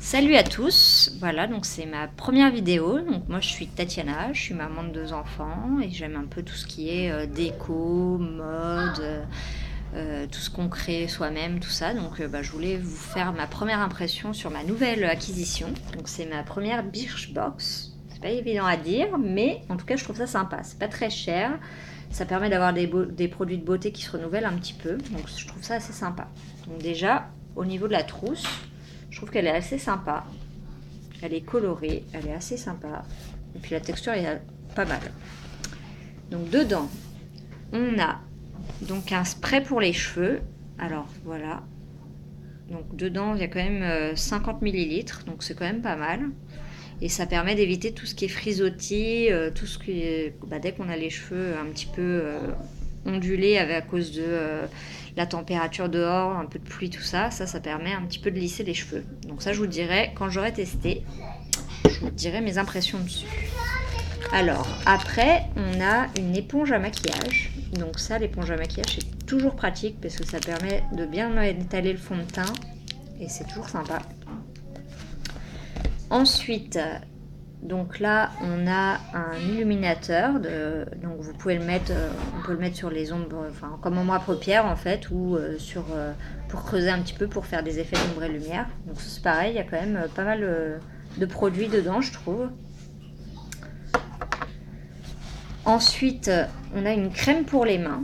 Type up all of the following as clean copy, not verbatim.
Salut à tous, voilà donc c'est ma première vidéo, donc moi je suis Tatiana, je suis maman de 2 enfants et j'aime un peu tout ce qui est déco, mode, tout ce qu'on crée soi-même, tout ça, donc je voulais vous faire ma première impression sur ma nouvelle acquisition, donc c'est ma première Birchbox, c'est pas évident à dire, mais en tout cas je trouve ça sympa, c'est pas très cher, ça permet d'avoir des produits de beauté qui se renouvellent un petit peu, donc je trouve ça assez sympa. Donc déjà, au niveau de la trousse, je trouve qu'elle est assez sympa. Elle est colorée, elle est assez sympa. Et puis la texture est pas mal. Donc dedans, on a donc un spray pour les cheveux. Alors voilà. Donc dedans, il y a quand même 50 millilitres. Donc c'est quand même pas mal. Et ça permet d'éviter tout ce qui est frisottis, tout ce qui est... dès qu'on a les cheveux un petit peu ondulés à cause de la température dehors, un peu de pluie, tout ça, ça permet un petit peu de lisser les cheveux. Donc ça, je vous dirai, quand j'aurai testé, je vous dirai mes impressions dessus. Alors, après, on a une éponge à maquillage. Donc ça, l'éponge à maquillage, c'est toujours pratique parce que ça permet de bien étaler le fond de teint et c'est toujours sympa. Ensuite, donc là, on a un illuminateur. Donc vous pouvez le mettre, on peut le mettre sur les ombres, enfin comme ombre à paupières en fait, ou pour creuser un petit peu, pour faire des effets d'ombre et lumière. Donc c'est pareil, il y a quand même pas mal de produits dedans, je trouve. Ensuite, on a une crème pour les mains.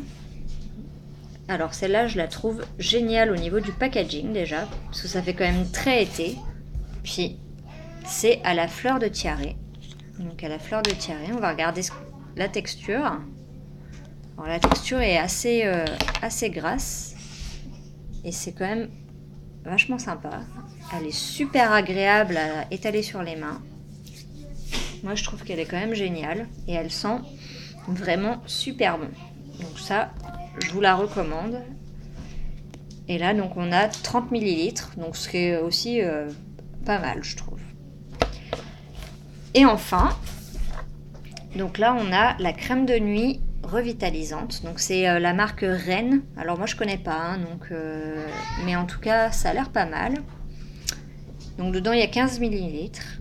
Alors celle-là, je la trouve géniale au niveau du packaging déjà, parce que ça fait quand même très été. Puis c'est à la fleur de tiare. Donc à la fleur de tiare, on va regarder la texture. Alors la texture est assez grasse et c'est quand même vachement sympa. Elle est super agréable à étaler sur les mains. Moi je trouve qu'elle est quand même géniale et elle sent vraiment super bon. Donc ça, je vous la recommande. Et là donc on a 30 millilitres, donc ce qui est aussi pas mal je trouve. Et enfin, donc là on a la crème de nuit revitalisante. Donc c'est la marque Rennes. Alors moi je connais pas, mais en tout cas ça a l'air pas mal. Donc dedans il y a 15 millilitres.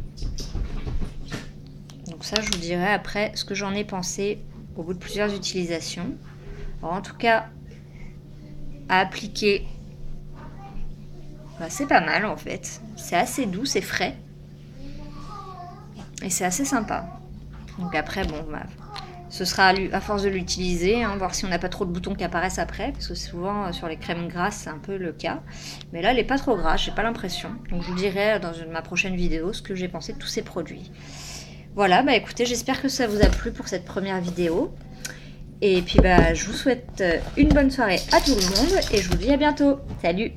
Donc ça je vous dirai après ce que j'en ai pensé au bout de plusieurs utilisations. Alors en tout cas à appliquer, c'est pas mal en fait. C'est assez doux, c'est frais. Et c'est assez sympa. Donc après, ce sera à force de l'utiliser, voir si on n'a pas trop de boutons qui apparaissent après, parce que souvent sur les crèmes grasses, c'est un peu le cas. Mais là, elle n'est pas trop grasse, j'ai pas l'impression. Donc je vous dirai dans ma prochaine vidéo ce que j'ai pensé de tous ces produits. Voilà, écoutez, j'espère que ça vous a plu pour cette première vidéo. Et puis je vous souhaite une bonne soirée à tout le monde et je vous dis à bientôt. Salut!